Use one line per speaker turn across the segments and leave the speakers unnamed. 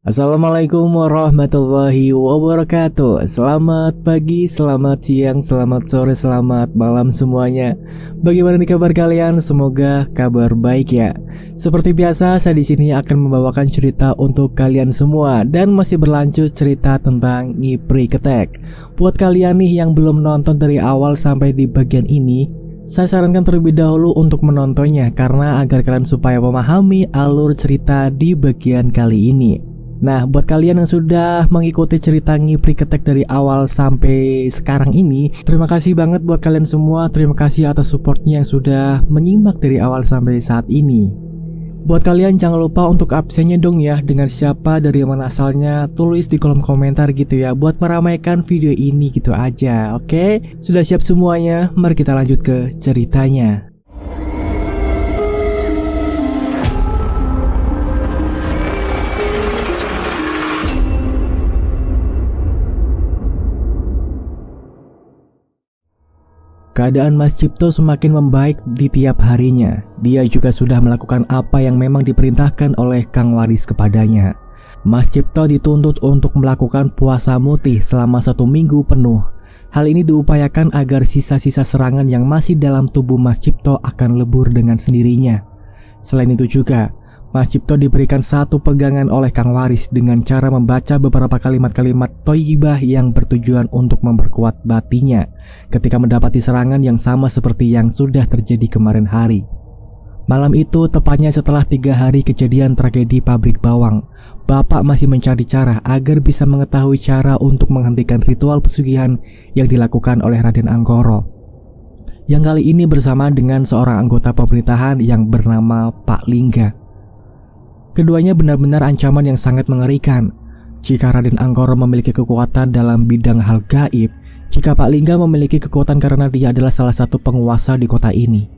Assalamualaikum warahmatullahi wabarakatuh. Selamat pagi, selamat siang, selamat sore, selamat malam semuanya. Bagaimana nih kabar kalian? Semoga kabar baik ya. Seperti biasa, saya di sini akan membawakan cerita untuk kalian semua dan masih berlanjut cerita tentang Ngipri Ketek. Buat kalian nih yang belum nonton dari awal sampai di bagian ini, saya sarankan terlebih dahulu untuk menontonnya karena agar kalian supaya memahami alur cerita di bagian kali ini. Nah, buat kalian yang sudah mengikuti cerita Ngipri Ketek dari awal sampai sekarang ini, terima kasih banget buat kalian semua. Terima kasih atas supportnya yang sudah menyimak dari awal sampai saat ini. Buat kalian jangan lupa untuk absennya dong ya, dengan siapa, dari mana asalnya, tulis di kolom komentar gitu ya, buat meramaikan video ini gitu aja. Oke, sudah siap semuanya? Mari kita lanjut ke ceritanya. Keadaan Mas Cipto semakin membaik di tiap harinya. Dia juga sudah melakukan apa yang memang diperintahkan oleh Kang Waris kepadanya. Mas Cipto dituntut untuk melakukan puasa mutih selama 1 minggu penuh. Hal ini diupayakan agar sisa-sisa serangan yang masih dalam tubuh Mas Cipto akan lebur dengan sendirinya. Selain itu juga, Mas Cipto diberikan satu pegangan oleh Kang Waris dengan cara membaca beberapa kalimat-kalimat thayyibah yang bertujuan untuk memperkuat batinnya ketika mendapati serangan yang sama seperti yang sudah terjadi kemarin hari. Malam itu, tepatnya setelah 3 hari kejadian tragedi pabrik bawang, Bapak masih mencari cara agar bisa mengetahui cara untuk menghentikan ritual pesugihan yang dilakukan oleh Raden Anggoro. Yang kali ini bersama dengan seorang anggota pemerintahan yang bernama Pak Lingga. Keduanya benar-benar ancaman yang sangat mengerikan. Jika Raden Anggoro memiliki kekuatan dalam bidang hal gaib, jika Pak Lingga memiliki kekuatan karena dia adalah salah satu penguasa di kota ini.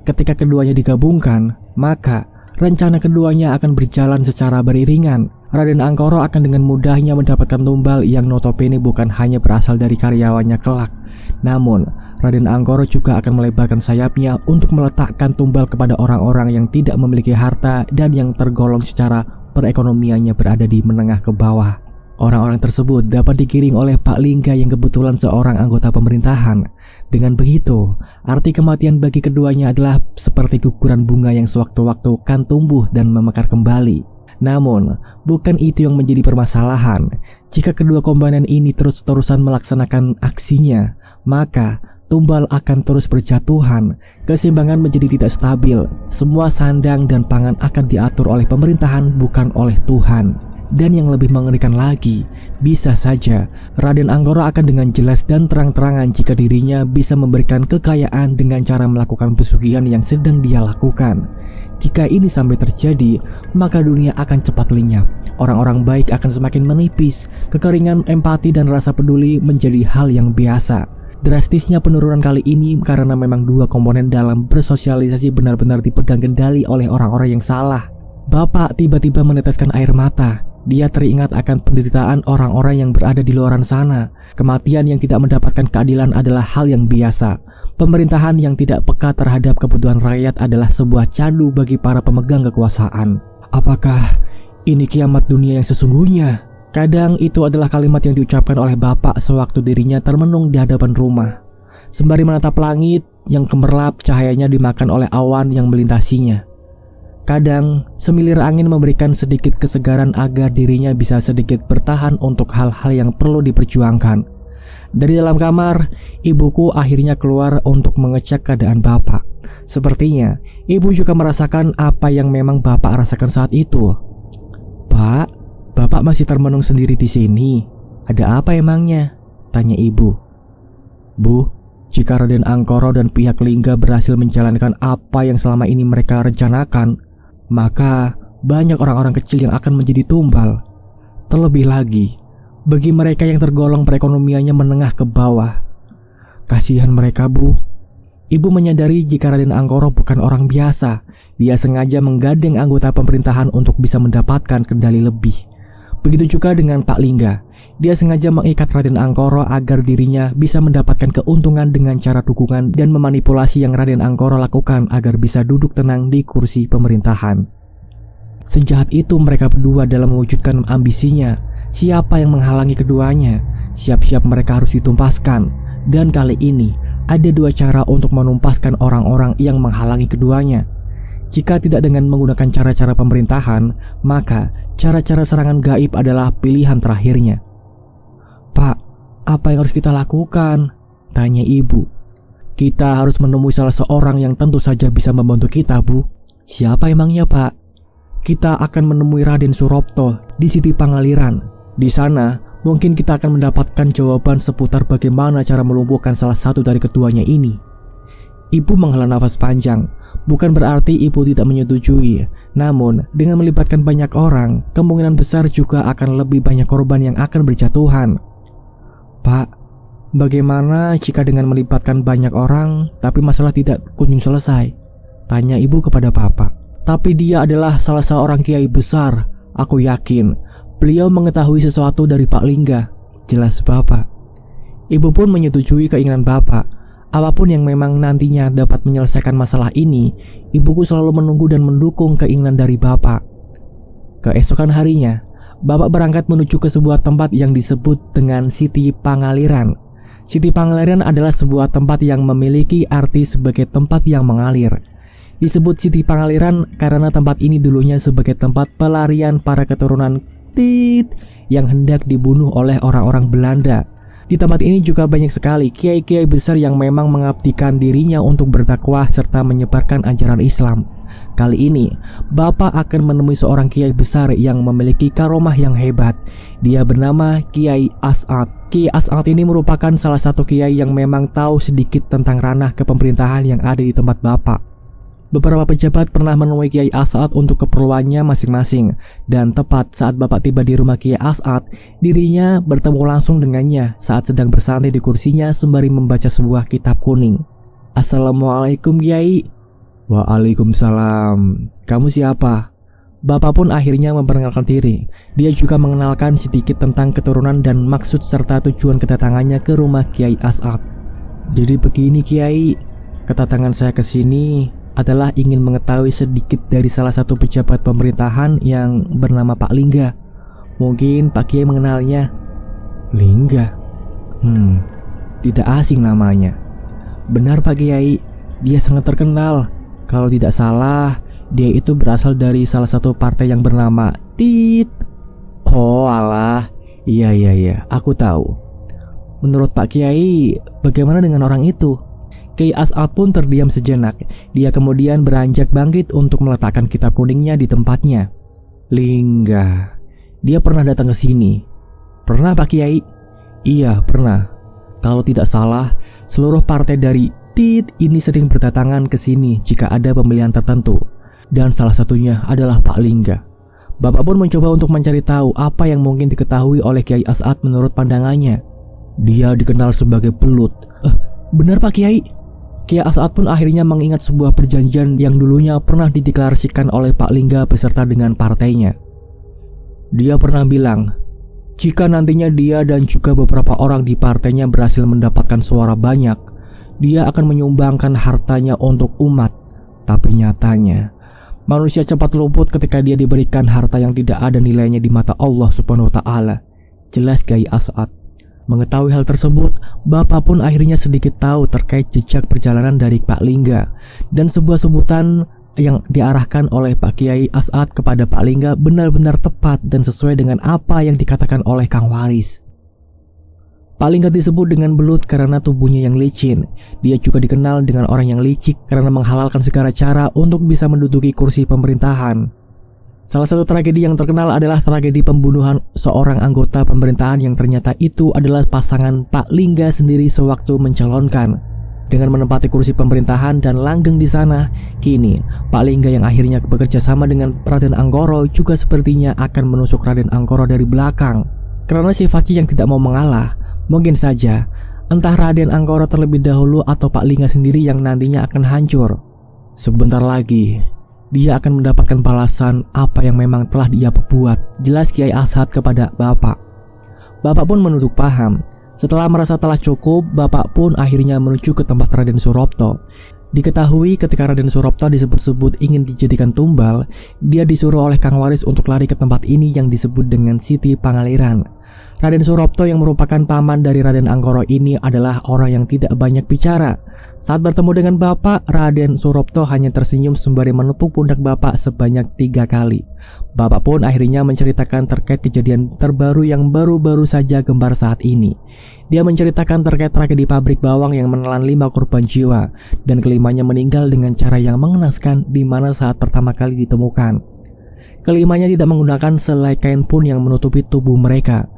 Ketika keduanya digabungkan, maka rencana keduanya akan berjalan secara beriringan. Raden Anggoro akan dengan mudahnya mendapatkan tumbal yang notabene bukan hanya berasal dari karyawannya kelak. Namun, Raden Anggoro juga akan melebarkan sayapnya untuk meletakkan tumbal kepada orang-orang yang tidak memiliki harta dan yang tergolong secara perekonomiannya berada di menengah ke bawah. Orang-orang tersebut dapat digiring oleh Pak Lingga yang kebetulan seorang anggota pemerintahan. Dengan begitu, arti kematian bagi keduanya adalah seperti guguran bunga yang sewaktu-waktu kan tumbuh dan memekar kembali. Namun, bukan itu yang menjadi permasalahan. Jika kedua komponen ini terus-terusan melaksanakan aksinya, maka tumbal akan terus berjatuhan, keseimbangan menjadi tidak stabil, semua sandang dan pangan akan diatur oleh pemerintahan bukan oleh Tuhan. Dan yang lebih mengerikan lagi, bisa saja Raden Anggoro akan dengan jelas dan terang-terangan jika dirinya bisa memberikan kekayaan dengan cara melakukan pesugihan yang sedang dia lakukan. Jika ini sampai terjadi, maka dunia akan cepat lenyap. Orang-orang baik akan semakin menipis, kekeringan empati dan rasa peduli menjadi hal yang biasa. Drastisnya penurunan kali ini karena memang dua komponen dalam bersosialisasi benar-benar dipegang kendali oleh orang-orang yang salah. Bapak tiba-tiba meneteskan air mata. Dia teringat akan penderitaan orang-orang yang berada di luaran sana. Kematian yang tidak mendapatkan keadilan adalah hal yang biasa. Pemerintahan yang tidak peka terhadap kebutuhan rakyat adalah sebuah candu bagi para pemegang kekuasaan. Apakah ini kiamat dunia yang sesungguhnya? Kadang itu adalah kalimat yang diucapkan oleh Bapak sewaktu dirinya termenung di hadapan rumah. Sembari menatap langit yang gemerlap, cahayanya dimakan oleh awan yang melintasinya. Kadang, semilir angin memberikan sedikit kesegaran agar dirinya bisa sedikit bertahan untuk hal-hal yang perlu diperjuangkan. Dari dalam kamar, ibuku akhirnya keluar untuk mengecek keadaan Bapak. Sepertinya, ibu juga merasakan apa yang memang Bapak rasakan saat itu. "Pak, Bapak masih termenung sendiri di sini. Ada apa emangnya?" tanya ibu. "Bu, jika Raden Anggoro dan pihak Lingga berhasil menjalankan apa yang selama ini mereka rencanakan, maka banyak orang-orang kecil yang akan menjadi tumbal. Terlebih lagi, bagi mereka yang tergolong perekonomiannya menengah ke bawah. Kasihan mereka, Bu." Ibu menyadari jika Raden Anggoro bukan orang biasa. Dia sengaja menggandeng anggota pemerintahan untuk bisa mendapatkan kendali lebih. Begitu juga dengan Pak Lingga. Dia sengaja mengikat Raden Anggoro agar dirinya bisa mendapatkan keuntungan dengan cara dukungan dan memanipulasi yang Raden Anggoro lakukan agar bisa duduk tenang di kursi pemerintahan. Sejahat itu mereka berdua dalam mewujudkan ambisinya. Siapa yang menghalangi keduanya? Siap-siap mereka harus ditumpaskan. Dan kali ini ada dua cara untuk menumpaskan orang-orang yang menghalangi keduanya. Jika tidak dengan menggunakan cara-cara pemerintahan, maka cara-cara serangan gaib adalah pilihan terakhirnya. "Pak, apa yang harus kita lakukan?" tanya ibu. "Kita harus menemui salah seorang yang tentu saja bisa membantu kita, Bu." "Siapa emangnya, Pak?" "Kita akan menemui Raden Surapto di Siti Pangaliran. Di sana, mungkin kita akan mendapatkan jawaban seputar bagaimana cara melumpuhkan salah satu dari keduanya ini." Ibu menghela nafas panjang. Bukan berarti ibu tidak menyetujui, namun dengan melibatkan banyak orang, kemungkinan besar juga akan lebih banyak korban yang akan berjatuhan. "Pak, bagaimana jika dengan melibatkan banyak orang, tapi masalah tidak kunjung selesai?" tanya ibu kepada bapak. "Tapi dia adalah salah seorang kiai besar. Aku yakin beliau mengetahui sesuatu dari Pak Lingga," jelas bapak. Ibu pun menyetujui keinginan bapak. Apapun yang memang nantinya dapat menyelesaikan masalah ini, ibuku selalu menunggu dan mendukung keinginan dari bapak. Keesokan harinya, bapak berangkat menuju ke sebuah tempat yang disebut dengan Siti Pangaliran. Siti Pangaliran adalah sebuah tempat yang memiliki arti sebagai tempat yang mengalir. Disebut Siti Pangaliran karena tempat ini dulunya sebagai tempat pelarian para keturunan Tit yang hendak dibunuh oleh orang-orang Belanda. Di tempat ini juga banyak sekali kiai-kiai besar yang memang mengabdikan dirinya untuk berdakwah serta menyebarkan ajaran Islam. Kali ini, bapak akan menemui seorang kiai besar yang memiliki karomah yang hebat. Dia bernama Kiai As'ad. Kiai As'ad ini merupakan salah satu kiai yang memang tahu sedikit tentang ranah kepemerintahan yang ada di tempat bapak. Beberapa pejabat pernah menemui Kiai As'ad untuk keperluannya masing-masing. Dan tepat saat bapak tiba di rumah Kiai As'ad, dirinya bertemu langsung dengannya saat sedang bersantai di kursinya sembari membaca sebuah kitab kuning. "Assalamualaikum Kiai." "Waalaikumsalam. Kamu siapa?" Bapak pun akhirnya memperkenalkan diri. Dia juga mengenalkan sedikit tentang keturunan dan maksud serta tujuan kedatangannya ke rumah Kiai As'ad. "Jadi begini Kiai, kedatangan saya ke sini adalah ingin mengetahui sedikit dari salah satu pejabat pemerintahan yang bernama Pak Lingga. Mungkin Pak Kiai mengenalnya." "Lingga? Tidak asing namanya." "Benar Pak Kiai, dia sangat terkenal. Kalau tidak salah, dia itu berasal dari salah satu partai yang bernama Tit." "Oh alah, iya, aku tahu." "Menurut Pak Kiai, bagaimana dengan orang itu?" Kiai As'ad pun terdiam sejenak. Dia kemudian beranjak bangkit untuk meletakkan kitab kuningnya di tempatnya. "Lingga, dia pernah datang ke sini." "Pernah Pak Kiai?" "Iya, pernah. Kalau tidak salah, seluruh partai dari Tit ini sering berdatangan ke sini jika ada pemilihan tertentu. Dan salah satunya adalah Pak Lingga." Bapak pun mencoba untuk mencari tahu apa yang mungkin diketahui oleh Kiai As'ad menurut pandangannya. "Dia dikenal sebagai belut." "Benar Pak Kiai." Kiai As'ad pun akhirnya mengingat sebuah perjanjian yang dulunya pernah dideklarasikan oleh Pak Lingga beserta dengan partainya. Dia pernah bilang, jika nantinya dia dan juga beberapa orang di partainya berhasil mendapatkan suara banyak, dia akan menyumbangkan hartanya untuk umat. Tapi nyatanya, manusia cepat luput ketika dia diberikan harta yang tidak ada nilainya di mata Allah Subhanahu wa Ta'ala. Jelas Kiai As'ad. Mengetahui hal tersebut, bapak pun akhirnya sedikit tahu terkait jejak perjalanan dari Pak Lingga. Dan sebuah sebutan yang diarahkan oleh Pak Kiai As'ad kepada Pak Lingga benar-benar tepat dan sesuai dengan apa yang dikatakan oleh Kang Waris. Pak Lingga disebut dengan belut karena tubuhnya yang licin. Dia juga dikenal dengan orang yang licik karena menghalalkan segala cara untuk bisa menduduki kursi pemerintahan. Salah satu tragedi yang terkenal adalah tragedi pembunuhan seorang anggota pemerintahan yang ternyata itu adalah pasangan Pak Lingga sendiri sewaktu mencalonkan. Dengan menempati kursi pemerintahan dan langgeng di sana, kini Pak Lingga yang akhirnya bekerja sama dengan Raden Anggoro juga sepertinya akan menusuk Raden Anggoro dari belakang. Karena sifatnya yang tidak mau mengalah, mungkin saja entah Raden Anggoro terlebih dahulu atau Pak Lingga sendiri yang nantinya akan hancur. Sebentar lagi dia akan mendapatkan balasan apa yang memang telah dia perbuat, jelas Kiai As'ad kepada bapak. Bapak pun menunduk paham. Setelah merasa telah cukup, bapak pun akhirnya menuju ke tempat Raden Surapto. Diketahui ketika Raden Surapto disebut-sebut ingin dijadikan tumbal, dia disuruh oleh Kang Waris untuk lari ke tempat ini yang disebut dengan Siti Pangaliran. Raden Surapto yang merupakan paman dari Raden Angkara ini adalah orang yang tidak banyak bicara. Saat bertemu dengan bapak, Raden Surapto hanya tersenyum sembari menepuk pundak bapak sebanyak 3 kali. Bapak pun akhirnya menceritakan terkait kejadian terbaru yang baru-baru saja gembar saat ini. Dia menceritakan terkait tragedi pabrik bawang yang menelan 5 korban jiwa, dan kelimanya meninggal dengan cara yang mengenaskan di mana saat pertama kali ditemukan. Kelimanya tidak menggunakan selai kain pun yang menutupi tubuh mereka.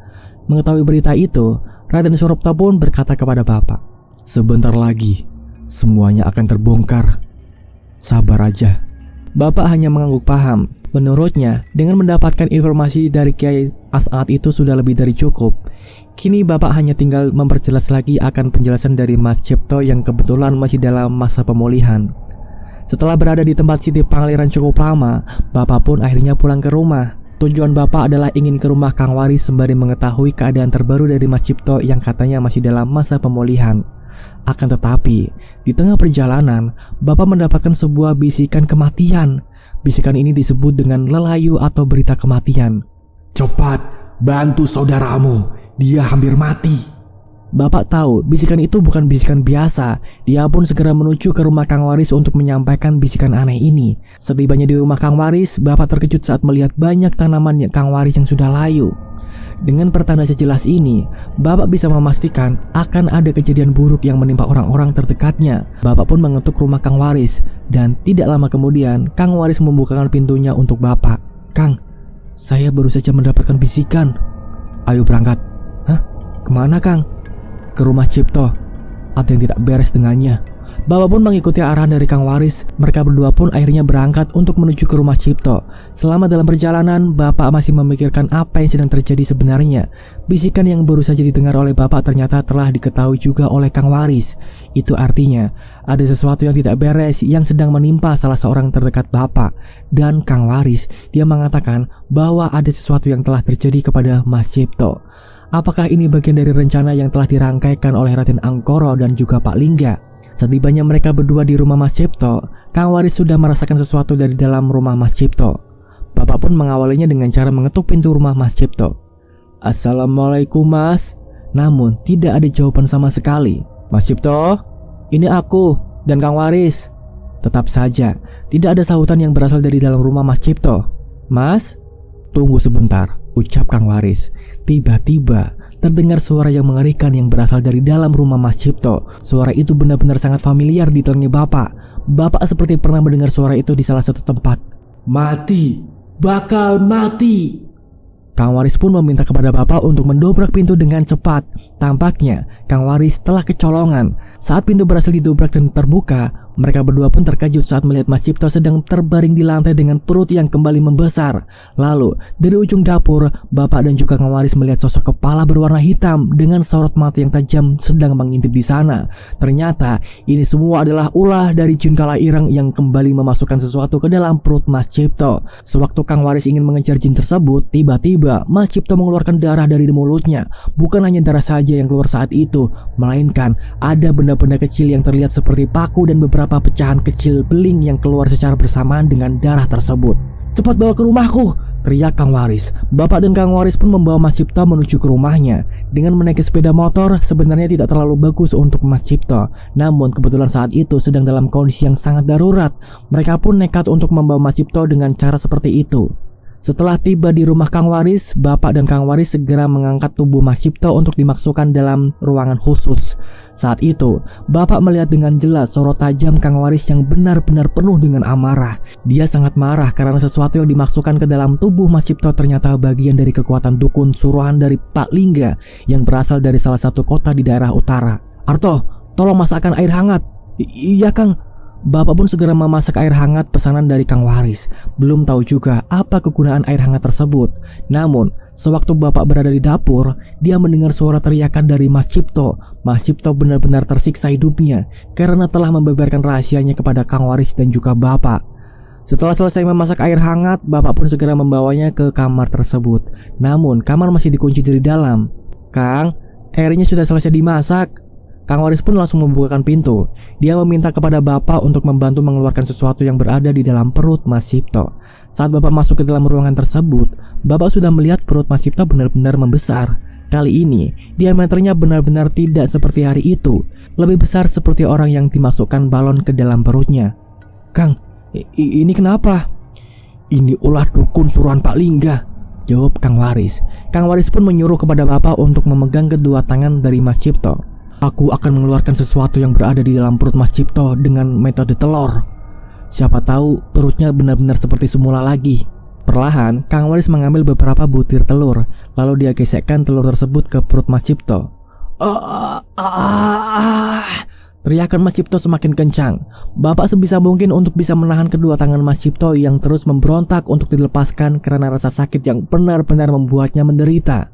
Mengetahui berita itu, Raden Surapto pun berkata kepada bapak, "Sebentar lagi, semuanya akan terbongkar. Sabar aja." Bapak hanya mengangguk paham. Menurutnya, dengan mendapatkan informasi dari Kiai As'ad itu sudah lebih dari cukup. Kini bapak hanya tinggal memperjelas lagi akan penjelasan dari Mas Cipto yang kebetulan masih dalam masa pemulihan. Setelah berada di tempat Siti Pangaliran cukup lama, bapak pun akhirnya pulang ke rumah. Tujuan bapak adalah ingin ke rumah Kang Waris sembari mengetahui keadaan terbaru dari Mas Cipto yang katanya masih dalam masa pemulihan. Akan tetapi, di tengah perjalanan, bapak mendapatkan sebuah bisikan kematian. Bisikan ini disebut dengan lelayu atau berita kematian.
"Cepat, bantu saudaramu, dia hampir mati."
Bapak tahu bisikan itu bukan bisikan biasa. Dia pun segera menuju ke rumah Kang Waris untuk menyampaikan bisikan aneh ini. Setibanya di rumah Kang Waris, bapak terkejut saat melihat banyak tanaman Kang Waris yang sudah layu. Dengan pertanda sejelas ini, bapak bisa memastikan akan ada kejadian buruk yang menimpa orang-orang terdekatnya. Bapak pun mengetuk rumah Kang Waris, dan tidak lama kemudian Kang Waris membukakan pintunya untuk bapak. "Kang, saya baru saja mendapatkan bisikan." "Ayo berangkat." "Hah? Kemana, Kang?" "Ke rumah Cipto. Ada yang tidak beres dengannya." Bapak pun mengikuti arahan dari Kang Waris. Mereka berdua pun akhirnya berangkat untuk menuju ke rumah Cipto. Selama dalam perjalanan, bapak masih memikirkan apa yang sedang terjadi sebenarnya. Bisikan yang baru saja didengar oleh bapak ternyata telah diketahui juga oleh Kang Waris. Itu artinya ada sesuatu yang tidak beres yang sedang menimpa salah seorang terdekat bapak. Dan Kang Waris, dia mengatakan bahwa ada sesuatu yang telah terjadi kepada Mas Cipto. Apakah ini bagian dari rencana yang telah dirangkaikan oleh Raden Angkara dan juga Pak Lingga? Setibanya mereka berdua di rumah Mas Cipto, Kang Waris sudah merasakan sesuatu dari dalam rumah Mas Cipto. Bapak pun mengawalinya dengan cara mengetuk pintu rumah Mas Cipto. "Assalamualaikum, Mas." Namun tidak ada jawaban sama sekali. "Mas Cipto, ini aku dan Kang Waris." Tetap saja tidak ada sahutan yang berasal dari dalam rumah Mas Cipto. "Mas, tunggu sebentar," ucap Kang Waris. Tiba-tiba terdengar suara yang mengerikan yang berasal dari dalam rumah Mas Cipto. Suara itu benar-benar sangat familiar di telinga bapak. Bapak seperti pernah mendengar suara itu di salah satu tempat.
"Mati, bakal mati."
Kang Waris pun meminta kepada bapak untuk mendobrak pintu dengan cepat. Tampaknya Kang Waris telah kecolongan. Saat pintu berhasil didobrak dan terbuka, mereka berdua pun terkejut saat melihat Mas Cipto sedang terbaring di lantai dengan perut yang kembali membesar. Lalu dari ujung dapur, bapak dan juga Kang Waris melihat sosok kepala berwarna hitam dengan sorot mata yang tajam sedang mengintip di sana. Ternyata ini semua adalah ulah dari jin kala ireng yang kembali memasukkan sesuatu ke dalam perut Mas Cipto. Sewaktu Kang Waris ingin mengejar jin tersebut, tiba-tiba Mas Cipto mengeluarkan darah dari mulutnya. Bukan hanya darah saja yang keluar saat itu, melainkan ada benda-benda kecil yang terlihat seperti paku dan beberapa pecahan kecil beling yang keluar secara bersamaan dengan darah tersebut. "Cepat bawa ke rumahku!" teriak Kang Waris. Bapak dan Kang Waris pun membawa Mas Cipto menuju ke rumahnya. Dengan menaiki sepeda motor sebenarnya tidak terlalu bagus untuk Mas Cipto. Namun kebetulan saat itu sedang dalam kondisi yang sangat darurat. Mereka pun nekat untuk membawa Mas Cipto dengan cara seperti itu. Setelah tiba di rumah Kang Waris, bapak dan Kang Waris segera mengangkat tubuh Mas Cipto untuk dimasukkan dalam ruangan khusus. Saat itu, bapak melihat dengan jelas sorot tajam Kang Waris yang benar-benar penuh dengan amarah. Dia sangat marah karena sesuatu yang dimasukkan ke dalam tubuh Mas Cipto ternyata bagian dari kekuatan dukun suruhan dari Pak Lingga yang berasal dari salah satu kota di daerah utara. "Arto, tolong masakkan air hangat." "Iya, Kang." Bapak pun segera memasak air hangat pesanan dari Kang Waris. Belum tahu juga apa kegunaan air hangat tersebut. Namun, sewaktu bapak berada di dapur, dia mendengar suara teriakan dari Mas Cipto. Mas Cipto benar-benar tersiksa hidupnya karena telah membeberkan rahasianya kepada Kang Waris dan juga bapak. Setelah selesai memasak air hangat, bapak pun segera membawanya ke kamar tersebut. Namun, kamar masih dikunci dari dalam. "Kang, airnya sudah selesai dimasak." Kang Waris pun langsung membukakan pintu. Dia meminta kepada bapak untuk membantu mengeluarkan sesuatu yang berada di dalam perut Mas Cipto. Saat bapak masuk ke dalam ruangan tersebut, bapak sudah melihat perut Mas Cipto benar-benar membesar. Kali ini, diameternya benar-benar tidak seperti hari itu. Lebih besar seperti orang yang dimasukkan balon ke dalam perutnya.
Kang, ini kenapa? Ini ulah dukun suruhan Pak Lingga,
jawab Kang Waris. Kang Waris pun menyuruh kepada bapak untuk memegang kedua tangan dari Mas Cipto.
Aku akan mengeluarkan sesuatu yang berada di dalam perut Mas Cipto dengan metode telur.
Siapa tahu perutnya benar-benar seperti semula lagi. Perlahan, Kang Waris mengambil beberapa butir telur, lalu dia gesekkan telur tersebut ke perut Mas Cipto. Teriakan Mas Cipto semakin kencang. Bapak sebisa mungkin untuk bisa menahan kedua tangan Mas Cipto yang terus memberontak untuk dilepaskan karena rasa sakit yang benar-benar membuatnya menderita.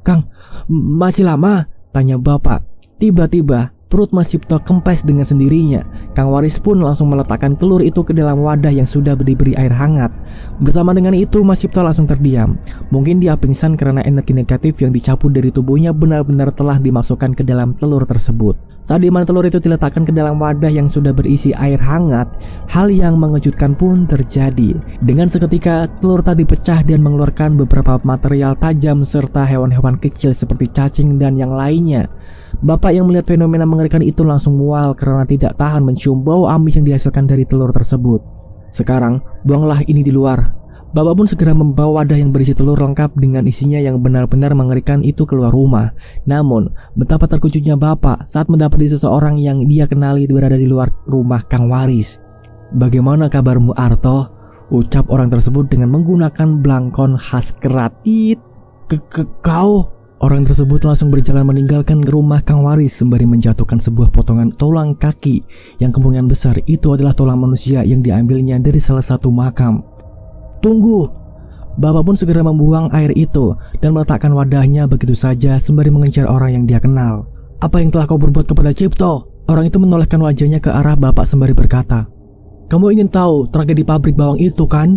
Kang, masih lama?
Tanya bapak. Tiba-tiba perut Mas Cipto kempes dengan sendirinya. Kang Waris pun langsung meletakkan telur itu ke dalam wadah yang sudah diberi air hangat. Bersama dengan itu Mas Cipto langsung terdiam. Mungkin dia pingsan karena energi negatif yang dicabut dari tubuhnya benar-benar telah dimasukkan ke dalam telur tersebut. Saat dimana telur itu diletakkan ke dalam wadah yang sudah berisi air hangat, hal yang mengejutkan pun terjadi. Dengan seketika telur tadi pecah dan mengeluarkan beberapa material tajam serta hewan-hewan kecil seperti cacing dan yang lainnya. Bapak yang melihat fenomena mengerikan itu langsung mual karena tidak tahan mencium bau amis yang dihasilkan dari telur tersebut. Sekarang, buanglah ini di luar. Bapak pun segera membawa wadah yang berisi telur lengkap dengan isinya yang benar-benar mengerikan itu keluar rumah. Namun, betapa terkejutnya bapak saat mendapati seseorang yang dia kenali berada di luar rumah Kang Waris.
"Bagaimana kabarmu, Arto?" ucap orang tersebut dengan menggunakan blangkon khas Keratit.
Kau? Orang tersebut langsung berjalan meninggalkan rumah Kang Waris sembari menjatuhkan sebuah potongan tulang kaki yang kemungkinan besar itu adalah tulang manusia yang diambilnya dari salah satu makam.
"Tunggu!"
Bapak pun segera membuang air itu dan meletakkan wadahnya begitu saja sembari mengejar orang yang dia kenal.
"Apa yang telah kau berbuat kepada Cipto?"
Orang itu menolehkan wajahnya ke arah bapak sembari berkata,
"Kamu ingin tahu tragedi pabrik bawang itu kan?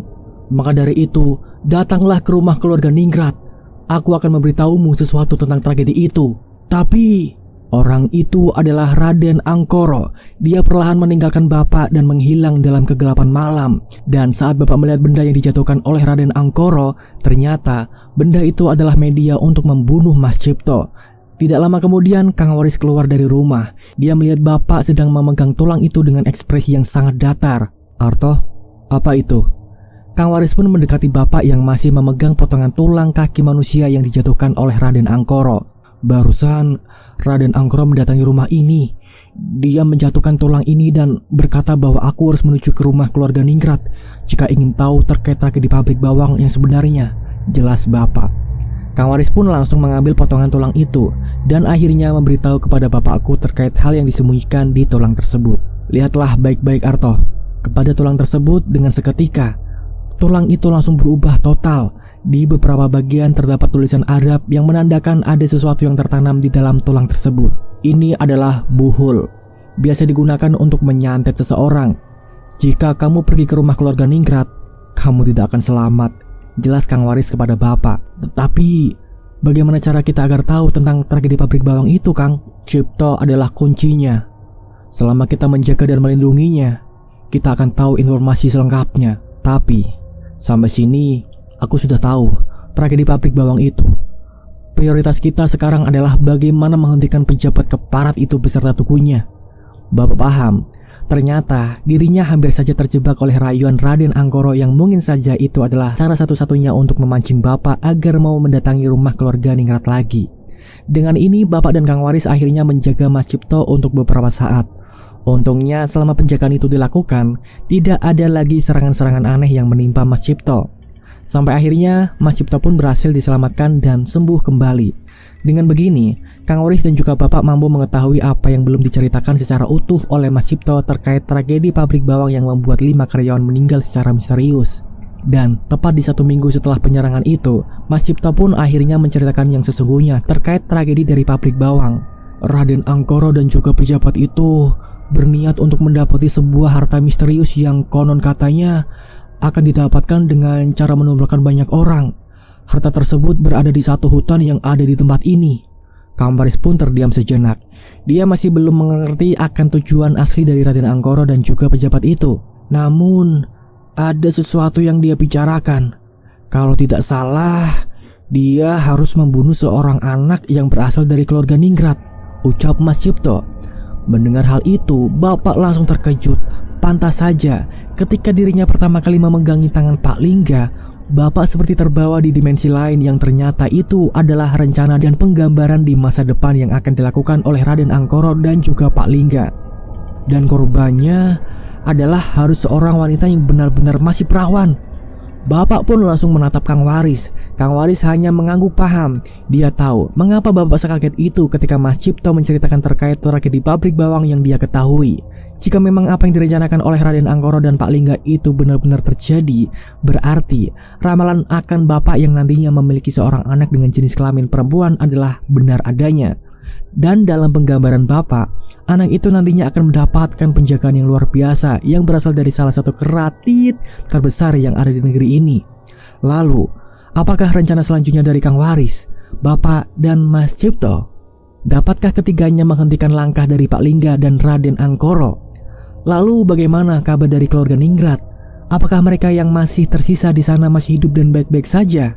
Maka dari itu, datanglah ke rumah keluarga Ningrat. Aku akan memberitahumu sesuatu tentang tragedi itu." "Tapi..."
Orang itu adalah Raden Angkoro. Dia perlahan meninggalkan bapak dan menghilang dalam kegelapan malam. Dan saat bapak melihat benda yang dijatuhkan oleh Raden Angkoro, ternyata benda itu adalah media untuk membunuh Mas Cipto. Tidak lama kemudian Kang Waris keluar dari rumah. Dia melihat bapak sedang memegang tulang itu dengan ekspresi yang sangat datar.
"Arto, apa itu?"
Kang Waris pun mendekati bapak yang masih memegang potongan tulang kaki manusia yang dijatuhkan oleh Raden Angkoro.
"Barusan Raden Angkoro mendatangi rumah ini. Dia menjatuhkan tulang ini dan berkata bahwa aku harus menuju ke rumah keluarga Ningrat jika ingin tahu terkait tragedi pabrik bawang yang sebenarnya,"
jelas bapak. Kang Waris pun langsung mengambil potongan tulang itu dan akhirnya memberitahu kepada bapakku terkait hal yang disembunyikan di tulang tersebut.
"Lihatlah baik-baik, Arto."
Kepada tulang tersebut, dengan seketika tulang itu langsung berubah total. Di beberapa bagian terdapat tulisan Arab yang menandakan ada sesuatu yang tertanam di dalam tulang tersebut. Ini adalah buhul, biasa digunakan untuk menyantet seseorang. Jika kamu pergi ke rumah keluarga Ningrat, kamu tidak akan selamat, jelas Kang Waris kepada bapak.
"Tapi bagaimana cara kita agar tahu tentang tragedi pabrik bawang itu, Kang?"
"Cipto adalah kuncinya. Selama kita menjaga dan melindunginya, kita akan tahu informasi selengkapnya. Tapi sampai sini aku sudah tahu tragedi pabrik bawang itu. Prioritas kita sekarang adalah bagaimana menghentikan pejabat keparat itu beserta tukunya." Bapak paham, ternyata dirinya hampir saja terjebak oleh rayuan Raden Angkoro yang mungkin saja itu adalah cara satu-satunya untuk memancing bapak agar mau mendatangi rumah keluarga Ningrat lagi. Dengan ini bapak dan Kang Waris akhirnya menjaga Mas Cipto untuk beberapa saat. Untungnya selama penjagaan itu dilakukan, tidak ada lagi serangan-serangan aneh yang menimpa Mas Cipto. Sampai akhirnya Mas Cipto pun berhasil diselamatkan dan sembuh kembali. Dengan begini, Kang Waris dan juga bapak mampu mengetahui apa yang belum diceritakan secara utuh oleh Mas Cipto terkait tragedi pabrik bawang yang membuat 5 karyawan meninggal secara misterius. Dan tepat di 1 minggu setelah penyerangan itu, Mas Cipto pun akhirnya menceritakan yang sesungguhnya terkait tragedi dari pabrik bawang.
"Raden Angkoro dan juga pejabat itu berniat untuk mendapati sebuah harta misterius yang konon katanya akan didapatkan dengan cara menumbuhkan banyak orang. Harta tersebut berada di satu hutan yang ada di tempat ini. Kang Waris pun terdiam sejenak. Dia masih belum mengerti akan tujuan asli dari Raden Anggoro dan juga pejabat itu. Namun, ada sesuatu yang dia bicarakan. Kalau tidak salah, dia harus membunuh seorang anak yang berasal dari keluarga Ningrat, ucap Mas Cipto. Mendengar hal itu, Bapak langsung terkejut. Pantas saja, ketika dirinya pertama kali memegangi tangan Pak Lingga, Bapak seperti terbawa di dimensi lain yang ternyata itu adalah rencana dan penggambaran di masa depan yang akan dilakukan oleh Raden Anggoro dan juga Pak Lingga. Dan korbannya adalah harus seorang wanita yang benar-benar masih perawan. Bapak pun langsung menatap Kang Waris. Kang Waris hanya mengangguk paham. Dia tahu mengapa Bapak sekaget itu ketika Mas Cipto menceritakan terkait tragedi pabrik bawang yang dia ketahui. Jika memang apa yang direncanakan oleh Raden Anggoro dan Pak Lingga itu benar-benar terjadi, berarti ramalan akan Bapak yang nantinya memiliki seorang anak dengan jenis kelamin perempuan adalah benar adanya. Dan dalam penggambaran Bapak, anak itu nantinya akan mendapatkan penjagaan yang luar biasa yang berasal dari salah satu keratit terbesar yang ada di negeri ini. Lalu, apakah rencana selanjutnya dari Kang Waris, Bapak, dan Mas Cipto? Dapatkah ketiganya menghentikan langkah dari Pak Lingga dan Raden Anggoro? Lalu bagaimana kabar dari keluarga Ningrat? Apakah mereka yang masih tersisa di sana masih hidup dan baik-baik saja?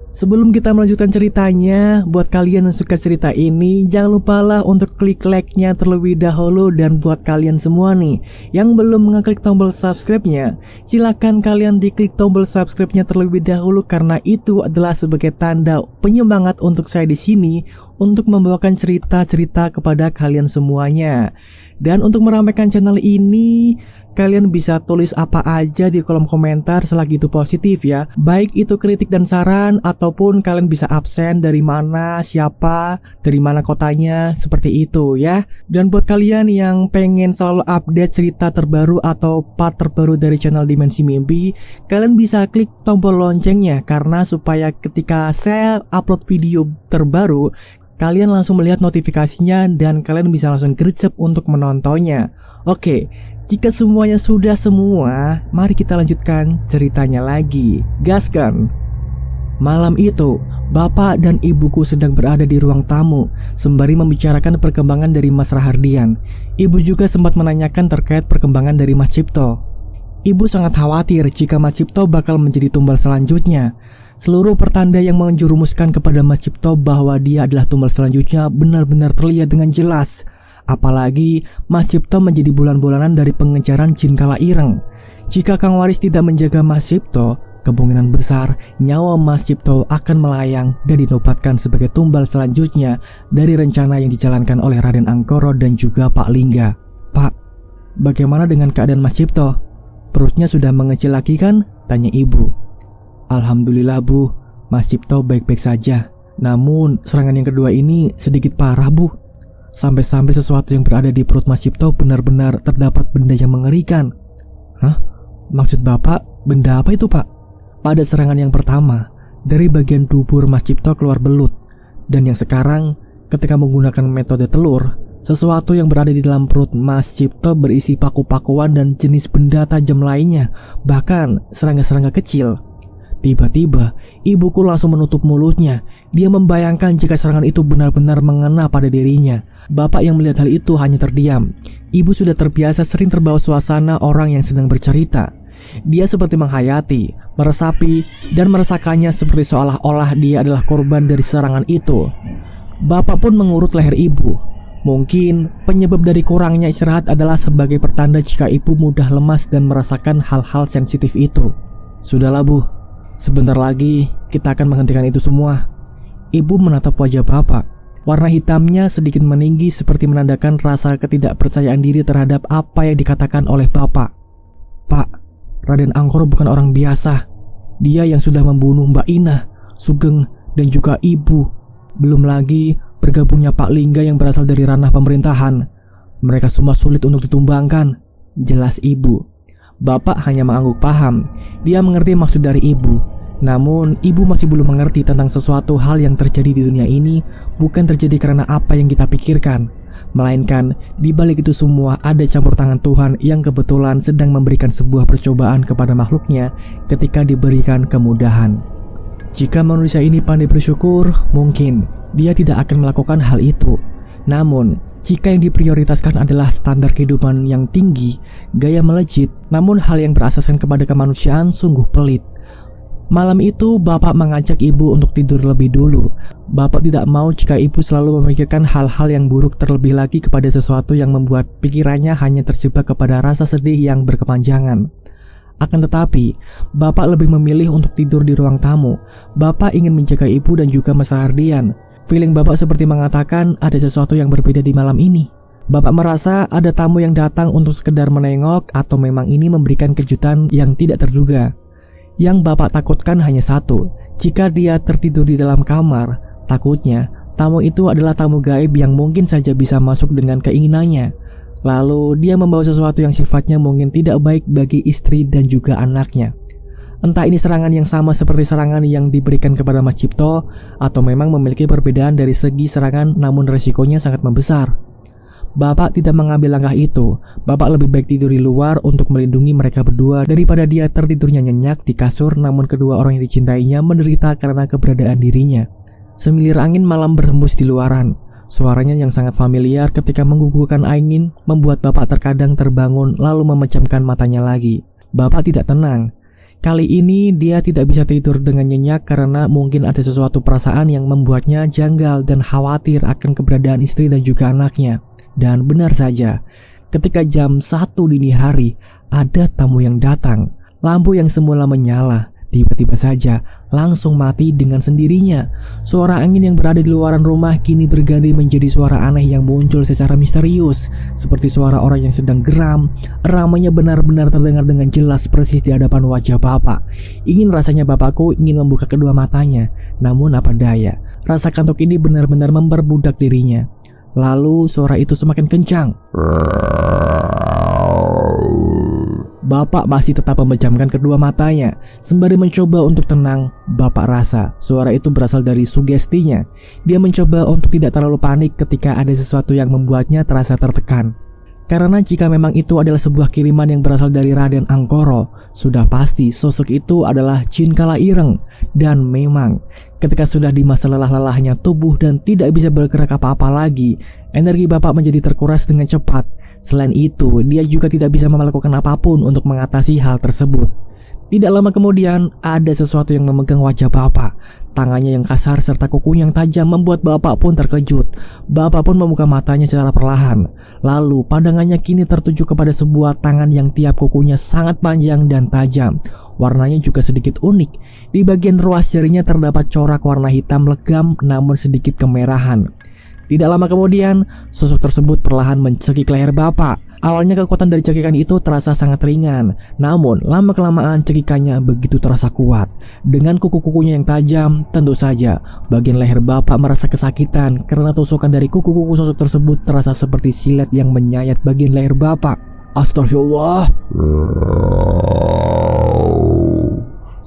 Sebelum kita melanjutkan ceritanya, buat kalian yang suka cerita ini, jangan lupalah untuk klik like-nya terlebih dahulu. Dan buat kalian semua nih yang belum mengeklik tombol subscribe-nya, silakan kalian diklik tombol subscribe-nya terlebih dahulu, karena itu adalah sebagai tanda penyemangat untuk saya di sini untuk membawakan cerita-cerita kepada kalian semuanya. Dan untuk meramaikan channel ini, kalian bisa tulis apa aja di kolom komentar selagi itu positif ya. Baik itu kritik dan saran, ataupun kalian bisa absen dari mana, siapa, dari mana kotanya, seperti itu ya. Dan buat kalian yang pengen selalu update cerita terbaru atau part terbaru dari channel Dimensi Mimpi, kalian bisa klik tombol loncengnya, karena supaya ketika saya upload video terbaru, kalian langsung melihat notifikasinya dan kalian bisa langsung gercep untuk menontonnya. Oke, jika semuanya sudah semua, mari kita lanjutkan ceritanya lagi. Gaskan. Malam itu, Bapak dan Ibuku sedang berada di ruang tamu sembari membicarakan perkembangan dari Mas Rahardian. Ibu juga sempat menanyakan terkait perkembangan dari Mas Cipto. Ibu sangat khawatir jika Mas Cipto bakal menjadi tumbal selanjutnya. Seluruh pertanda yang menjerumuskan kepada Mas Cipto bahwa dia adalah tumbal selanjutnya benar-benar terlihat dengan jelas. Apalagi Mas Cipto menjadi bulan-bulanan dari pengejaran jin kala ireng. Jika Kang Waris tidak menjaga Mas Cipto, kemungkinan besar nyawa Mas Cipto akan melayang dan dinobatkan sebagai tumbal selanjutnya dari rencana yang dijalankan oleh Raden Anggoro dan juga Pak Lingga. Pak, bagaimana dengan keadaan Mas Cipto? Perutnya sudah mengecil lagi kan? Tanya ibu. Alhamdulillah Bu, Mas Cipto baik-baik saja. Namun serangan yang kedua ini sedikit parah Bu. Sampai-sampai sesuatu yang berada di perut Mas Cipto benar-benar terdapat benda yang mengerikan. Hah? Maksud Bapak benda apa itu Pak? Pada serangan yang pertama, dari bagian dubur Mas Cipto keluar belut. Dan yang sekarang, ketika menggunakan metode telur, sesuatu yang berada di dalam perut Mas Cipto berisi paku-pakuan dan jenis benda tajam lainnya, bahkan serangga-serangga kecil. Tiba-tiba, ibuku langsung menutup mulutnya. Dia membayangkan jika serangan itu benar-benar mengena pada dirinya. Bapak yang melihat hal itu hanya terdiam. Ibu sudah terbiasa sering terbawa suasana orang yang sedang bercerita. Dia seperti menghayati, meresapi, dan merasakannya seperti seolah-olah dia adalah korban dari serangan itu. Bapak pun mengurut leher ibu. Mungkin penyebab dari kurangnya istirahat adalah sebagai pertanda jika ibu mudah lemas dan merasakan hal-hal sensitif itu. Sudahlah Bu, sebentar lagi kita akan menghentikan itu semua. Ibu menatap wajah Bapak. Warna hitamnya sedikit meninggi seperti menandakan rasa ketidakpercayaan diri terhadap apa yang dikatakan oleh Bapak. Pak, Raden Anggoro bukan orang biasa. Dia yang sudah membunuh Mbak Ina, Sugeng, dan juga ibu. Belum lagi bergabungnya Pak Lingga yang berasal dari ranah pemerintahan. Mereka semua sulit untuk ditumbangkan, jelas ibu. Bapak hanya mengangguk paham. Dia mengerti maksud dari ibu. Namun ibu masih belum mengerti tentang sesuatu hal yang terjadi di dunia ini bukan terjadi karena apa yang kita pikirkan, melainkan di balik itu semua ada campur tangan Tuhan yang kebetulan sedang memberikan sebuah percobaan kepada makhluknya ketika diberikan kemudahan. Jika manusia ini pandai bersyukur, mungkin
dia tidak akan melakukan hal itu. Namun, jika yang diprioritaskan adalah standar kehidupan yang tinggi, gaya melejit, namun hal yang berasaskan kepada kemanusiaan sungguh pelit. Malam itu bapak mengajak ibu untuk tidur lebih dulu. Bapak tidak mau jika ibu selalu memikirkan hal-hal yang buruk, terlebih lagi kepada sesuatu yang membuat pikirannya hanya terjebak kepada rasa sedih yang berkepanjangan. Akan tetapi, bapak lebih memilih untuk tidur di ruang tamu. Bapak ingin menjaga ibu dan juga Mas Rahardian. Feeling bapak seperti mengatakan ada sesuatu yang berbeda di malam ini. Bapak merasa ada tamu yang datang untuk sekedar menengok atau memang ini memberikan kejutan yang tidak terduga. Yang bapak takutkan hanya satu, jika dia tertidur di dalam kamar, takutnya tamu itu adalah tamu gaib yang mungkin saja bisa masuk dengan keinginannya. Lalu dia membawa sesuatu yang sifatnya mungkin tidak baik bagi istri dan juga anaknya. Entah ini serangan yang sama seperti serangan yang diberikan kepada Mas Cipto, atau memang memiliki perbedaan dari segi serangan namun resikonya sangat membesar. Bapak tidak mengambil langkah itu. Bapak lebih baik tidur di luar untuk melindungi mereka berdua daripada dia tertidurnya nyenyak di kasur namun kedua orang yang dicintainya menderita karena keberadaan dirinya. Semilir angin malam berhembus di luaran. Suaranya yang sangat familiar ketika menggugurkan angin membuat bapak terkadang terbangun lalu memejamkan matanya lagi. Bapak tidak tenang. Kali ini dia tidak bisa tidur dengan nyenyak karena mungkin ada sesuatu perasaan yang membuatnya janggal dan khawatir akan keberadaan istri dan juga anaknya. Dan benar saja, ketika jam 1 dini hari, ada tamu yang datang. Lampu yang semula menyala, tiba-tiba saja langsung mati dengan sendirinya. Suara angin yang berada di luaran rumah kini berganti menjadi suara aneh yang muncul secara misterius, seperti suara orang yang sedang geram. Ramainya benar-benar terdengar dengan jelas persis di hadapan wajah bapak. Ingin rasanya bapakku ingin membuka kedua matanya, namun apa daya, rasa kantuk ini benar-benar memperbudak dirinya. Lalu suara itu semakin kencang. Bapak masih tetap memejamkan kedua matanya. Sembari mencoba untuk tenang, bapak rasa suara itu berasal dari sugestinya. Dia mencoba untuk tidak terlalu panik ketika ada sesuatu yang membuatnya terasa tertekan. Karena jika memang itu adalah sebuah kiriman yang berasal dari Raden Angkoro, sudah pasti sosok itu adalah Jin Kala Ireng. Dan memang, ketika sudah di masa lelah-lelahnya tubuh dan tidak bisa bergerak apa-apa lagi, energi bapak menjadi terkuras dengan cepat. Selain itu, dia juga tidak bisa melakukan apapun untuk mengatasi hal tersebut. Tidak lama kemudian, ada sesuatu yang memegang wajah bapak. Tangannya yang kasar serta kukunya yang tajam membuat bapak pun terkejut. Bapak pun membuka matanya secara perlahan. Lalu pandangannya kini tertuju kepada sebuah tangan yang tiap kukunya sangat panjang dan tajam. Warnanya juga sedikit unik. Di bagian ruas jarinya terdapat corak warna hitam legam namun sedikit kemerahan. Tidak lama kemudian, sosok tersebut perlahan mencekik leher bapak. Awalnya kekuatan dari cekikan itu terasa sangat ringan, namun lama-kelamaan cekikannya begitu terasa kuat. Dengan kuku-kukunya yang tajam, tentu saja bagian leher bapak merasa kesakitan karena tusukan dari kuku-kuku sosok tersebut terasa seperti silet yang menyayat bagian leher bapak. Astagfirullah.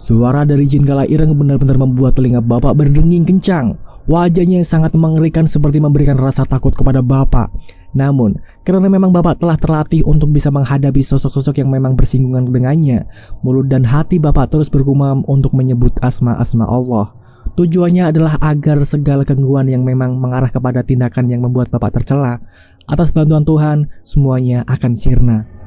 Suara dari Jin Kala Ireng benar-benar membuat telinga bapak berdenging kencang. Wajahnya yang sangat mengerikan seperti memberikan rasa takut kepada bapak. Namun, karena memang bapak telah terlatih untuk bisa menghadapi sosok-sosok yang memang bersinggungan dengannya, mulut dan hati bapak terus bergumam untuk menyebut asma-asma Allah. Tujuannya adalah agar segala gangguan yang memang mengarah kepada tindakan yang membuat bapak tercela, atas bantuan Tuhan, semuanya akan sirna.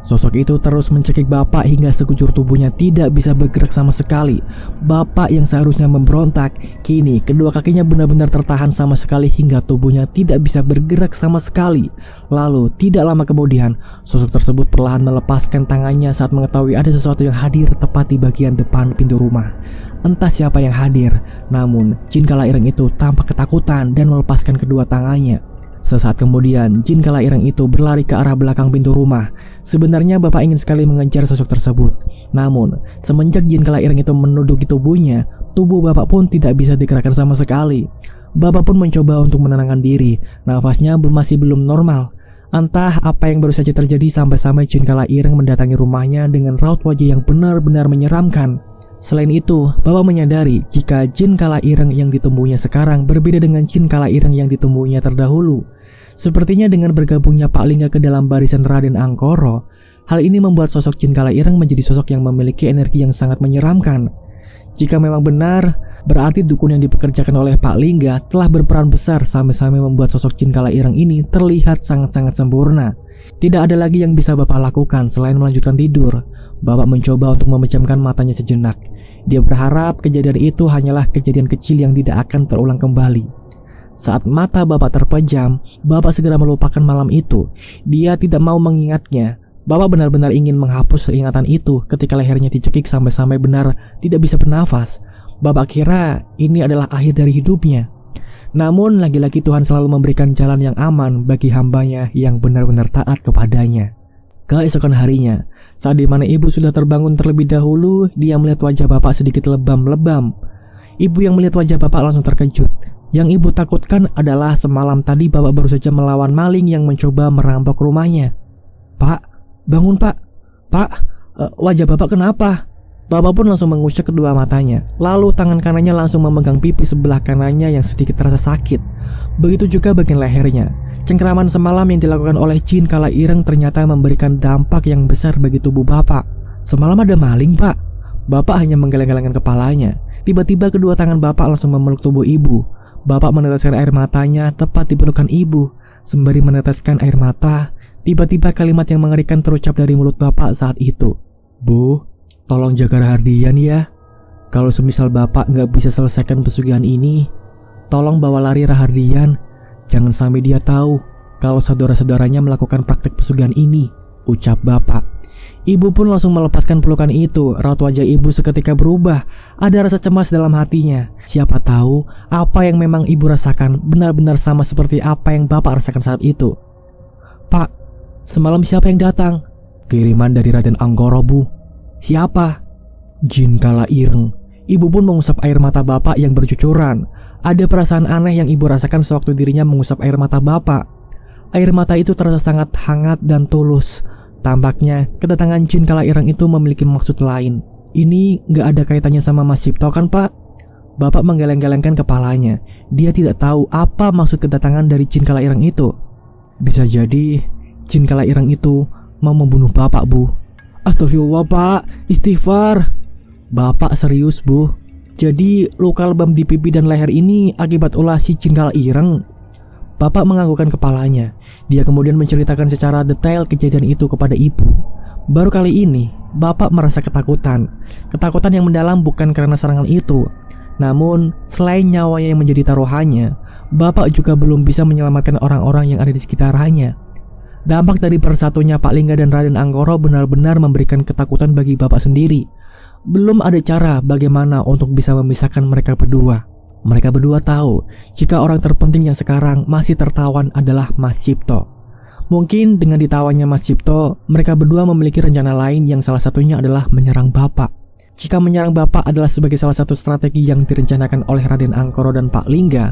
Sosok itu terus mencekik bapak hingga sekujur tubuhnya tidak bisa bergerak sama sekali. Bapak yang seharusnya memberontak, kini kedua kakinya benar-benar tertahan sama sekali hingga tubuhnya tidak bisa bergerak sama sekali. Lalu tidak lama kemudian, sosok tersebut perlahan melepaskan tangannya saat mengetahui ada sesuatu yang hadir tepat di bagian depan pintu rumah. Entah siapa yang hadir, namun Jin Kala Ireng itu tampak ketakutan dan melepaskan kedua tangannya. Sesaat kemudian, Jin Kala Ireng itu berlari ke arah belakang pintu rumah. Sebenarnya bapak ingin sekali mengejar sosok tersebut. Namun, semenjak Jin Kala Ireng itu menuduki tubuhnya, tubuh bapak pun tidak bisa digerakkan sama sekali. Bapak pun mencoba untuk menenangkan diri. Nafasnya masih belum normal. Entah apa yang baru saja terjadi sampai-sampai Jin Kala Ireng mendatangi rumahnya dengan raut wajah yang benar-benar menyeramkan. Selain itu, bapak menyadari jika Jin Kala Ireng yang ditempuhnya sekarang berbeda dengan Jin Kala Ireng yang ditempuhnya terdahulu. Sepertinya dengan bergabungnya Pak Lingga ke dalam barisan Raden Angkoro, hal ini membuat sosok Jin Kala Ireng menjadi sosok yang memiliki energi yang sangat menyeramkan. Jika memang benar, Berarti dukun yang dipekerjakan oleh Pak Lingga telah berperan besar sampai-sampai membuat sosok jin kala ireng ini terlihat sangat-sangat sempurna. Tidak ada lagi yang bisa Bapak lakukan selain melanjutkan tidur. Bapak mencoba untuk memejamkan matanya sejenak. Dia berharap kejadian itu hanyalah kejadian kecil yang tidak akan terulang kembali. Saat mata Bapak terpejam, Bapak segera melupakan malam itu. Dia tidak mau mengingatnya. Bapak benar-benar ingin menghapus ingatan itu ketika lehernya dicekik sampai-sampai benar tidak bisa bernafas. Bapak kira ini adalah akhir dari hidupnya. Namun lagi-lagi Tuhan selalu memberikan jalan yang aman bagi hambanya yang benar-benar taat kepadanya. Keesokan harinya, saat dimana ibu sudah terbangun terlebih dahulu, dia melihat wajah Bapak sedikit lebam-lebam. Ibu yang melihat wajah Bapak langsung terkejut. Yang ibu takutkan adalah semalam tadi Bapak baru saja melawan maling yang mencoba merampok rumahnya. "Pak, bangun Pak. Pak, wajah Bapak kenapa?" Bapak pun langsung mengusap kedua matanya. Lalu tangan kanannya langsung memegang pipi sebelah kanannya yang sedikit terasa sakit. Begitu juga bagian lehernya. Cengkraman semalam yang dilakukan oleh jin kala ireng ternyata memberikan dampak yang besar bagi tubuh Bapak. "Semalam ada maling Pak." Bapak hanya menggeleng-gelengkan kepalanya. Tiba-tiba kedua tangan Bapak langsung memeluk tubuh ibu. Bapak meneteskan air matanya tepat di pelukan ibu. Sembari meneteskan air mata, tiba-tiba kalimat yang mengerikan terucap dari mulut Bapak saat itu. "Bu, tolong jaga Rahardian ya. Kalau semisal Bapak nggak bisa selesaikan pesugihan ini, tolong bawa lari Rahardian. Jangan sampai dia tahu kalau saudara-saudaranya melakukan praktek pesugihan ini," ucap Bapak. Ibu pun langsung melepaskan pelukan itu. Raut wajah ibu seketika berubah. Ada rasa cemas dalam hatinya. Siapa tahu apa yang memang ibu rasakan benar-benar sama seperti apa yang Bapak rasakan saat itu. "Pak, semalam siapa yang datang?" "Kiriman dari Raden Anggoro, Bu." "Siapa?" "Jin kala ireng." Ibu pun mengusap air mata Bapak yang bercucuran. Ada perasaan aneh yang ibu rasakan sewaktu dirinya mengusap air mata Bapak. Air mata itu terasa sangat hangat dan tulus. Tampaknya kedatangan jin kala ireng itu memiliki maksud lain. "Ini gak ada kaitannya sama Mas Cipto kan Pak?" Bapak menggeleng-gelengkan kepalanya. Dia tidak tahu apa maksud kedatangan dari jin kala ireng itu. "Bisa jadi jin kala ireng itu mau membunuh Bapak, Bu." "Astagfirullah Pak, istighfar." "Bapak serius, Bu? Jadi luka lebam di pipi dan leher ini akibat ulah si jin kala ireng?" Bapak menganggukkan kepalanya. Dia kemudian menceritakan secara detail kejadian itu kepada ibu. Baru kali ini Bapak merasa ketakutan. Ketakutan yang mendalam bukan karena serangan itu. Namun selain nyawanya yang menjadi taruhannya, Bapak juga belum bisa menyelamatkan orang-orang yang ada di sekitarnya. Dampak dari persatunya Pak Lingga dan Raden Anggoro benar-benar memberikan ketakutan bagi Bapak sendiri. Belum ada cara bagaimana untuk bisa memisahkan mereka berdua. Mereka berdua tahu jika orang terpenting yang sekarang masih tertawan adalah Mas Cipto. Mungkin dengan ditawannya Mas Cipto, mereka berdua memiliki rencana lain yang salah satunya adalah menyerang Bapak. Jika menyerang Bapak adalah sebagai salah satu strategi yang direncanakan oleh Raden Anggoro dan Pak Lingga,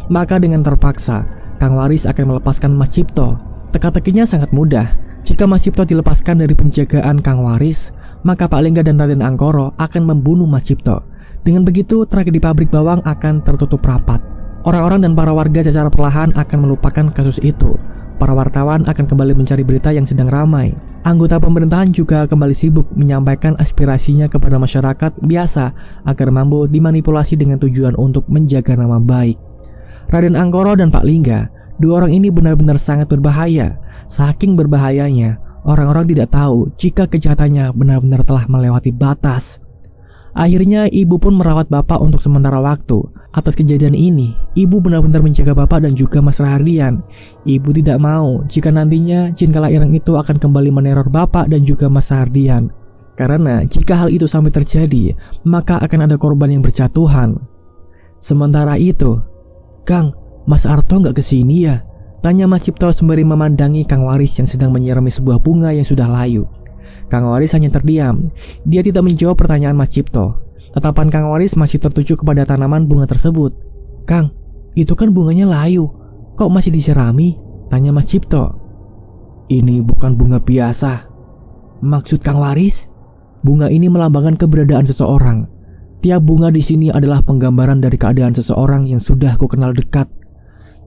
maka dengan terpaksa Kang Waris akan melepaskan Mas Cipto. Teka-tekinya sangat mudah. Jika Mas Cipto dilepaskan dari penjagaan Kang Waris, maka Pak Lingga dan Raden Anggoro akan membunuh Mas Cipto. Dengan begitu, tragedi pabrik bawang akan tertutup rapat. Orang-orang dan para warga secara perlahan akan melupakan kasus itu. Para wartawan akan kembali mencari berita yang sedang ramai. Anggota pemerintahan juga kembali sibuk menyampaikan aspirasinya kepada masyarakat biasa agar mampu dimanipulasi dengan tujuan untuk menjaga nama baik. Raden Anggoro dan Pak Lingga, dua orang ini benar-benar sangat berbahaya. Saking berbahayanya, orang-orang tidak tahu jika kejahatannya benar-benar telah melewati batas. Akhirnya ibu pun merawat Bapak untuk sementara waktu. Atas kejadian ini, ibu benar-benar menjaga Bapak dan juga Mas Rahardian. Ibu tidak mau jika nantinya jin kala ireng itu akan kembali meneror Bapak dan juga Mas Rahardian. Karena jika hal itu sampai terjadi, maka akan ada korban yang berjatuhan. Sementara itu, "Kang, Mas Arto gak kesini ya?" tanya Mas Cipto sembari memandangi Kang Waris yang sedang menyirami sebuah bunga yang sudah layu. Kang Waris hanya terdiam. Dia tidak menjawab pertanyaan Mas Cipto. Tatapan Kang Waris masih tertuju kepada tanaman bunga tersebut. "Kang, itu kan bunganya layu. Kok masih disirami?" tanya Mas Cipto. "Ini bukan bunga biasa." Maksud Kang Waris? Bunga ini melambangkan keberadaan seseorang. Tiap bunga di sini adalah penggambaran dari keadaan seseorang yang sudah kukenal dekat.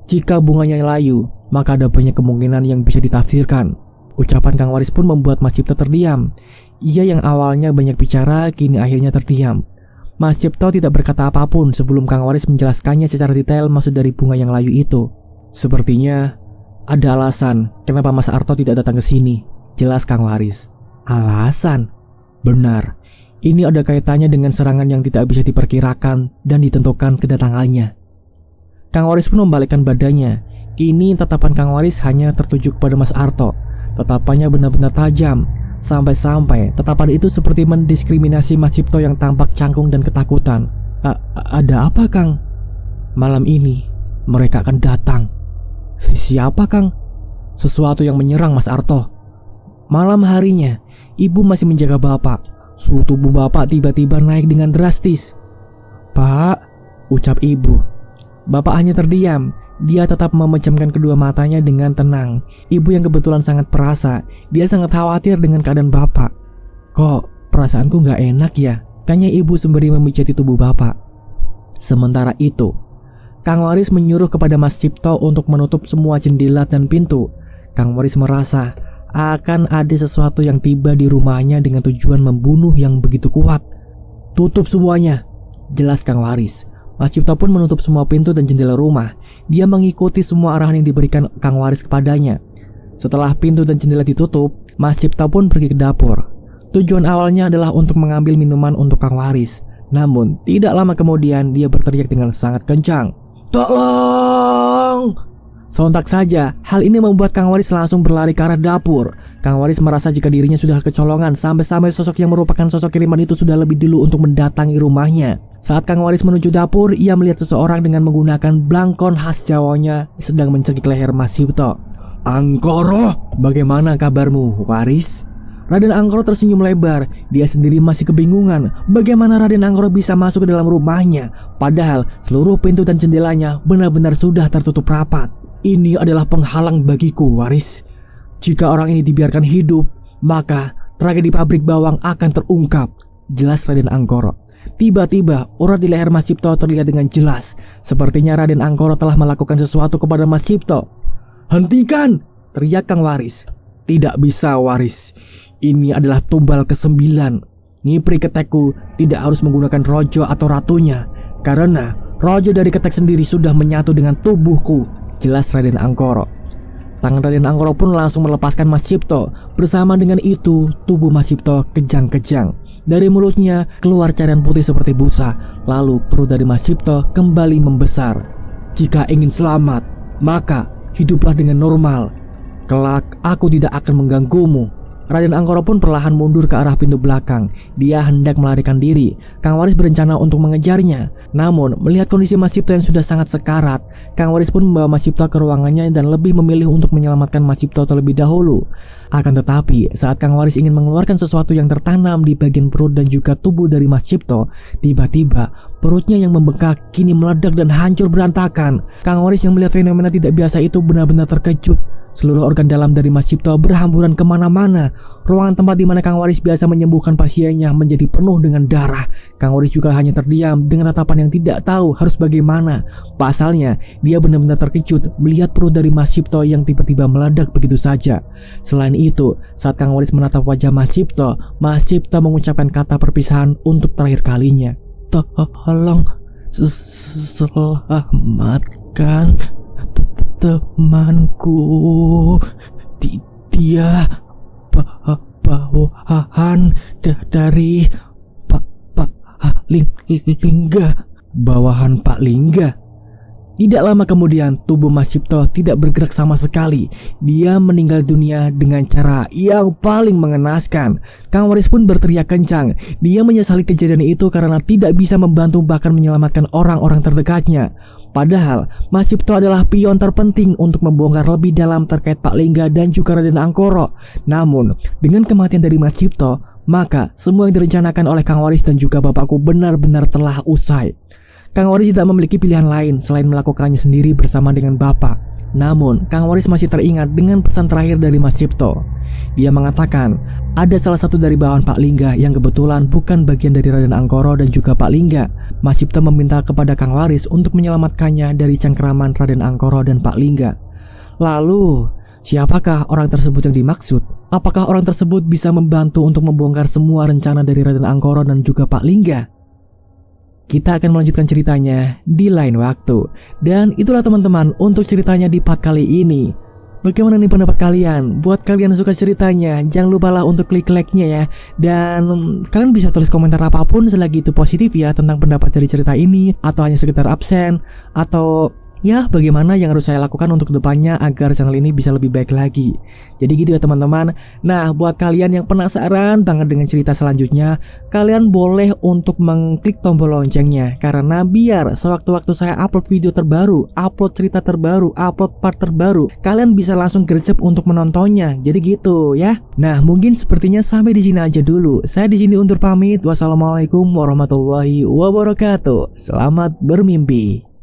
Jika bunganya layu, maka ada banyak kemungkinan yang bisa ditafsirkan. Ucapan Kang Waris pun membuat Mas Cipto terdiam. Ia yang awalnya banyak bicara, kini akhirnya terdiam. Mas Cipto tidak berkata apapun sebelum Kang Waris menjelaskannya secara detail maksud dari bunga yang layu itu. Sepertinya ada alasan kenapa Mas Arto tidak datang ke sini, jelas Kang Waris. Alasan? Benar. Ini ada kaitannya dengan serangan yang tidak bisa diperkirakan dan ditentukan kedatangannya. Kang Waris pun membalikkan badannya. Kini tatapan Kang Waris hanya tertuju kepada Mas Arto. Tatapannya benar-benar tajam. Sampai-sampai tatapan itu seperti mendiskriminasi Mas Cipto yang tampak canggung dan ketakutan. Ada apa, Kang? Malam ini mereka akan datang. Siapa, Kang? Sesuatu yang menyerang Mas Arto. Malam harinya, ibu masih menjaga bapak. Suhu tubuh bapak tiba-tiba naik dengan drastis. Pak, ucap ibu. Bapak hanya terdiam. Dia tetap memejamkan kedua matanya dengan tenang. Ibu yang kebetulan sangat perasa, dia sangat khawatir dengan keadaan bapak. Kok perasaanku gak enak ya? Tanya ibu sembari memijati tubuh bapak. Sementara itu, Kang Waris menyuruh kepada Mas Cipto untuk menutup semua jendela dan pintu. Kang Waris merasa akan ada sesuatu yang tiba di rumahnya dengan tujuan membunuh yang begitu kuat. Tutup semuanya, jelas Kang Waris. Mas Cipto pun menutup semua pintu dan jendela rumah. Dia mengikuti semua arahan yang diberikan Kang Waris kepadanya. Setelah pintu dan jendela ditutup, Mas Cipto pun pergi ke dapur. Tujuan awalnya adalah untuk mengambil minuman untuk Kang Waris. Namun, tidak lama kemudian dia berteriak dengan sangat kencang. Tolong! Sontak saja, hal ini membuat Kang Waris langsung berlari ke arah dapur. Kang Waris merasa jika dirinya sudah kecolongan sampai-sampai sosok yang merupakan sosok kiriman itu sudah lebih dulu untuk mendatangi rumahnya. Saat Kang Waris menuju dapur, ia melihat seseorang dengan menggunakan blangkon khas Jawanya sedang mencekik leher Mas Cipto. Angkoro, bagaimana kabarmu, Waris? Raden Angkoro tersenyum lebar. Dia sendiri masih kebingungan bagaimana Raden Angkoro bisa masuk ke dalam rumahnya, padahal seluruh pintu dan jendelanya benar-benar sudah tertutup rapat. Ini adalah penghalang bagiku, Waris. Jika orang ini dibiarkan hidup, maka tragedi pabrik bawang akan terungkap, jelas Raden Angkoro. Tiba-tiba urat di leher Mas Cipto terlihat dengan jelas. Sepertinya Raden Angkoro telah melakukan sesuatu kepada Mas Cipto. Hentikan! Teriak Kang Waris. Tidak bisa, Waris. Ini adalah tumbal ke-9. Nyipri Ketekku tidak harus menggunakan rojo atau ratunya, karena rojo dari Ketek sendiri sudah menyatu dengan tubuhku, jelas Raden Angkoro. Tangan Raden Angkoro pun langsung melepaskan Mas Cipto. Bersama dengan itu, tubuh Mas Cipto kejang-kejang. Dari mulutnya keluar cairan putih seperti busa. Lalu perut dari Mas Cipto kembali membesar. Jika ingin selamat, maka hiduplah dengan normal. Kelak aku tidak akan mengganggumu. Raden Angkoro pun perlahan mundur ke arah pintu belakang. Dia hendak melarikan diri. Kang Waris berencana untuk mengejarnya. Namun, melihat kondisi Mas Cipto yang sudah sangat sekarat, Kang Waris pun membawa Mas Cipto ke ruangannya dan lebih memilih untuk menyelamatkan Mas Cipto terlebih dahulu. Akan tetapi, saat Kang Waris ingin mengeluarkan sesuatu yang tertanam di bagian perut dan juga tubuh dari Mas Cipto, tiba-tiba perutnya yang membengkak kini meledak dan hancur berantakan. Kang Waris yang melihat fenomena tidak biasa itu benar-benar terkejut. Seluruh organ dalam dari Mas Cipto berhamburan kemana-mana. Ruangan tempat di mana Kang Waris biasa menyembuhkan pasiennya menjadi penuh dengan darah. Kang Waris juga hanya terdiam dengan tatapan yang tidak tahu harus bagaimana. Pasalnya, dia benar-benar terkejut melihat perut dari Mas Cipto yang tiba-tiba meledak begitu saja. Selain itu, saat Kang Waris menatap wajah Mas Cipto mengucapkan kata perpisahan untuk terakhir kalinya. Tolong selamatkan temanku. Dia bawahan dari Pak Lingga. Bawahan Pak Lingga. Tidak lama kemudian tubuh Mas Cipto tidak bergerak sama sekali. Dia meninggal dunia dengan cara yang paling mengenaskan. Kang Waris pun berteriak kencang. Dia menyesali kejadian itu karena tidak bisa membantu bahkan menyelamatkan orang-orang terdekatnya. Padahal Mas Cipto adalah pion terpenting untuk membongkar lebih dalam terkait Pak Lingga dan juga Raden Angkoro. Namun dengan kematian dari Mas Cipto, maka semua yang direncanakan oleh Kang Waris dan juga bapakku benar-benar telah usai. Kang Waris tidak memiliki pilihan lain selain melakukannya sendiri bersama dengan bapak. Namun, Kang Waris masih teringat dengan pesan terakhir dari Mas Cipto. Dia mengatakan, ada salah satu dari bawahan Pak Lingga yang kebetulan bukan bagian dari Raden Angkoro dan juga Pak Lingga. Mas Cipto meminta kepada Kang Waris untuk menyelamatkannya dari cengkeraman Raden Angkoro dan Pak Lingga. Lalu, siapakah orang tersebut yang dimaksud? Apakah orang tersebut bisa membantu untuk membongkar semua rencana dari Raden Angkoro dan juga Pak Lingga? kita akan melanjutkan ceritanya di lain waktu. Dan itulah teman-teman untuk ceritanya di part kali ini. Bagaimana nih pendapat kalian? Buat kalian yang suka ceritanya, jangan lupalah untuk klik like-nya ya. Dan kalian bisa tulis komentar apapun selagi itu positif ya tentang pendapat dari cerita ini, atau hanya sekedar absen, atau ya bagaimana yang harus saya lakukan untuk kedepannya agar channel ini bisa lebih baik lagi. Jadi gitu ya teman-teman. Nah, buat kalian yang penasaran banget dengan cerita selanjutnya, kalian boleh untuk mengklik tombol loncengnya, karena biar sewaktu-waktu saya upload video terbaru, upload cerita terbaru, upload part terbaru, kalian bisa langsung gercep untuk menontonnya. Jadi gitu ya. Nah, mungkin sepertinya sampai di sini aja dulu. Saya di sini undur pamit. Wassalamualaikum warahmatullahi wabarakatuh. Selamat bermimpi.